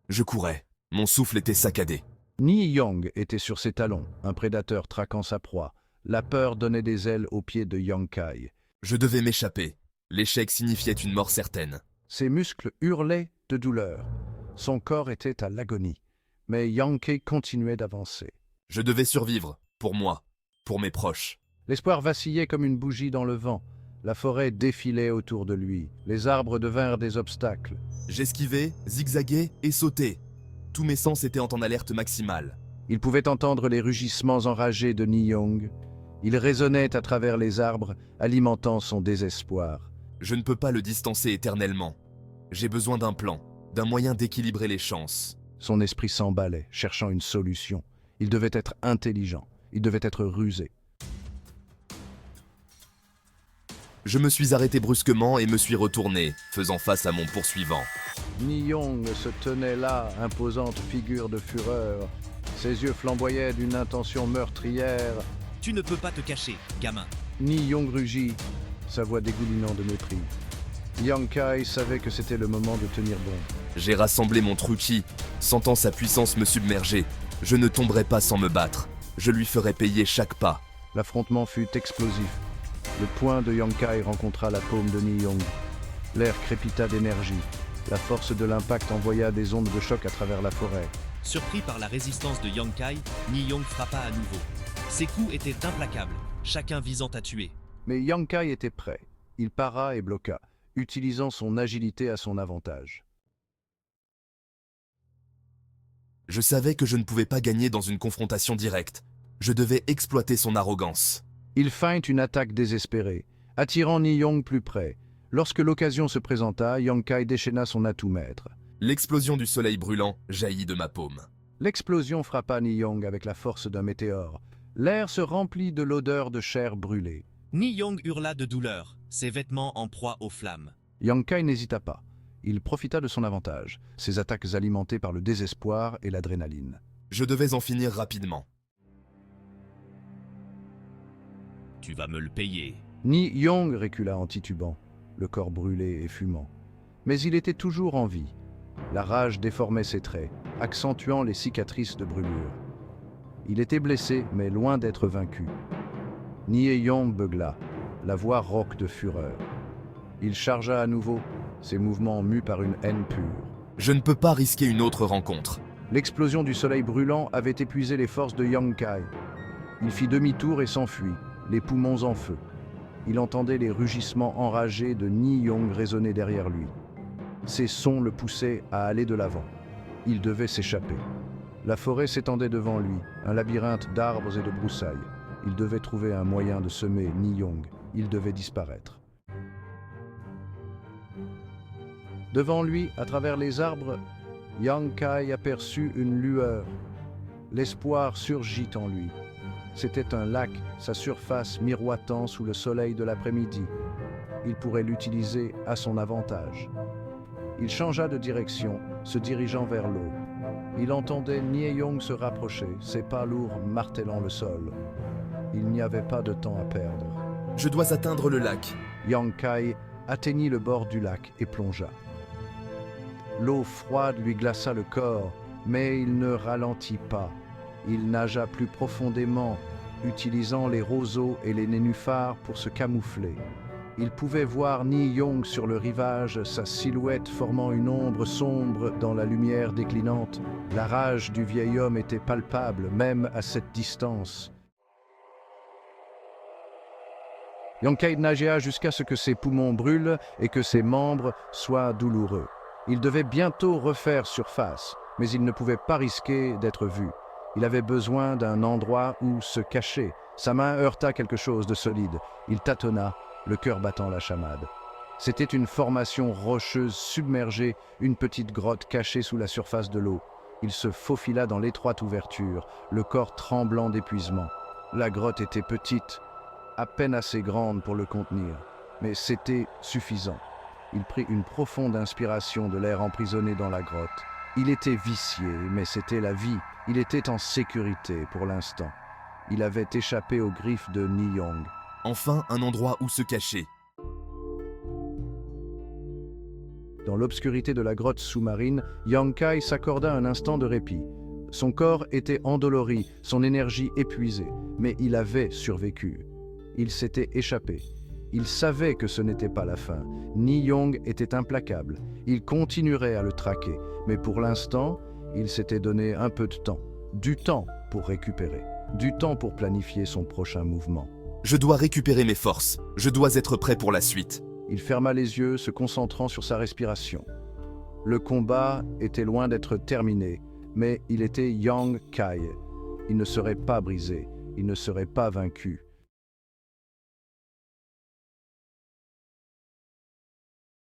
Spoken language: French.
Je courais. Mon souffle était saccadé. Ni Yong était sur ses talons, un prédateur traquant sa proie. La peur donnait des ailes aux pieds de Yang Kai. Je devais m'échapper. L'échec signifiait une mort certaine. Ses muscles hurlaient de douleur. Son corps était à l'agonie. Mais Yang Kai continuait d'avancer. Je devais survivre, pour moi, pour mes proches. L'espoir vacillait comme une bougie dans le vent. La forêt défilait autour de lui. Les arbres devinrent des obstacles. J'esquivais, zigzaguais et sautais. Tous mes sens étaient en alerte maximale. Il pouvait entendre les rugissements enragés de Ni Yong. Il résonnait à travers les arbres, alimentant son désespoir. Je ne peux pas le distancer éternellement. J'ai besoin d'un plan, d'un moyen d'équilibrer les chances. Son esprit s'emballait, cherchant une solution. Il devait être intelligent. Il devait être rusé. Je me suis arrêté brusquement et me suis retourné, faisant face à mon poursuivant. Ni Yong se tenait là, imposante figure de fureur. Ses yeux flamboyaient d'une intention meurtrière. Tu ne peux pas te cacher, gamin. Ni Yong rugit, sa voix dégoulinant de mépris. Yang Kai savait que c'était le moment de tenir bon. J'ai rassemblé mon truchi, sentant sa puissance me submerger. Je ne tomberai pas sans me battre. Je lui ferai payer chaque pas. L'affrontement fut explosif. Le poing de Yang Kai rencontra la paume de Ni Yong. L'air crépita d'énergie. La force de l'impact envoya des ondes de choc à travers la forêt. Surpris par la résistance de Yang Kai, Ni Yong frappa à nouveau. Ses coups étaient implacables, chacun visant à tuer. Mais Yang Kai était prêt. Il para et bloqua, utilisant son agilité à son avantage. Je savais que je ne pouvais pas gagner dans une confrontation directe. Je devais exploiter son arrogance. Il feinte une attaque désespérée, attirant Ni Yong plus près. Lorsque l'occasion se présenta, Yang Kai déchaîna son atout maître. L'explosion du soleil brûlant jaillit de ma paume. L'explosion frappa Ni Yong avec la force d'un météore. L'air se remplit de l'odeur de chair brûlée. Ni Yong hurla de douleur, ses vêtements en proie aux flammes. Yang Kai n'hésita pas. Il profita de son avantage, ses attaques alimentées par le désespoir et l'adrénaline. Je devais en finir rapidement. Tu vas me le payer. Ni Yong recula en titubant, le corps brûlé et fumant. Mais il était toujours en vie. La rage déformait ses traits, accentuant les cicatrices de brûlure. Il était blessé, mais loin d'être vaincu. Ni Yong beugla, la voix rauque de fureur. Il chargea à nouveau, ses mouvements mus par une haine pure. Je ne peux pas risquer une autre rencontre. L'explosion du soleil brûlant avait épuisé les forces de Yang Kai. Il fit demi-tour et s'enfuit, les poumons en feu. Il entendait les rugissements enragés de Ni Yong résonner derrière lui. Ces sons le poussaient à aller de l'avant. Il devait s'échapper. La forêt s'étendait devant lui, un labyrinthe d'arbres et de broussailles. Il devait trouver un moyen de semer Ni Yong. Il devait disparaître. Devant lui, à travers les arbres, Yang Kai aperçut une lueur. L'espoir surgit en lui. C'était un lac, sa surface miroitant sous le soleil de l'après-midi. Il pourrait l'utiliser à son avantage. Il changea de direction, se dirigeant vers l'eau. Il entendait Nie Yong se rapprocher, ses pas lourds martelant le sol. Il n'y avait pas de temps à perdre. Je dois atteindre le lac. Yang Kai atteignit le bord du lac et plongea. L'eau froide lui glaça le corps, mais il ne ralentit pas. Il nagea plus profondément, utilisant les roseaux et les nénuphars pour se camoufler. Il pouvait voir Ni Yong sur le rivage, sa silhouette formant une ombre sombre dans la lumière déclinante. La rage du vieil homme était palpable, même à cette distance. Yang Kai nagea jusqu'à ce que ses poumons brûlent et que ses membres soient douloureux. Il devait bientôt refaire surface, mais il ne pouvait pas risquer d'être vu. Il avait besoin d'un endroit où se cacher. Sa main heurta quelque chose de solide. Il tâtonna, le cœur battant la chamade. C'était une formation rocheuse submergée, une petite grotte cachée sous la surface de l'eau. Il se faufila dans l'étroite ouverture, le corps tremblant d'épuisement. La grotte était petite, à peine assez grande pour le contenir, mais c'était suffisant. Il prit une profonde inspiration de l'air emprisonné dans la grotte. Il était vicié, mais c'était la vie. Il était en sécurité pour l'instant. Il avait échappé aux griffes de Ni Yong. Enfin, un endroit où se cacher. Dans l'obscurité de la grotte sous-marine, Yang Kai s'accorda un instant de répit. Son corps était endolori, son énergie épuisée, mais il avait survécu. Il s'était échappé. Il savait que ce n'était pas la fin. Ni Yong était implacable. Il continuerait à le traquer, mais pour l'instant, il s'était donné un peu de temps. Du temps pour récupérer. Du temps pour planifier son prochain mouvement. Je dois récupérer mes forces. Je dois être prêt pour la suite. Il ferma les yeux, se concentrant sur sa respiration. Le combat était loin d'être terminé, mais il était Yang Kai. Il ne serait pas brisé, il ne serait pas vaincu.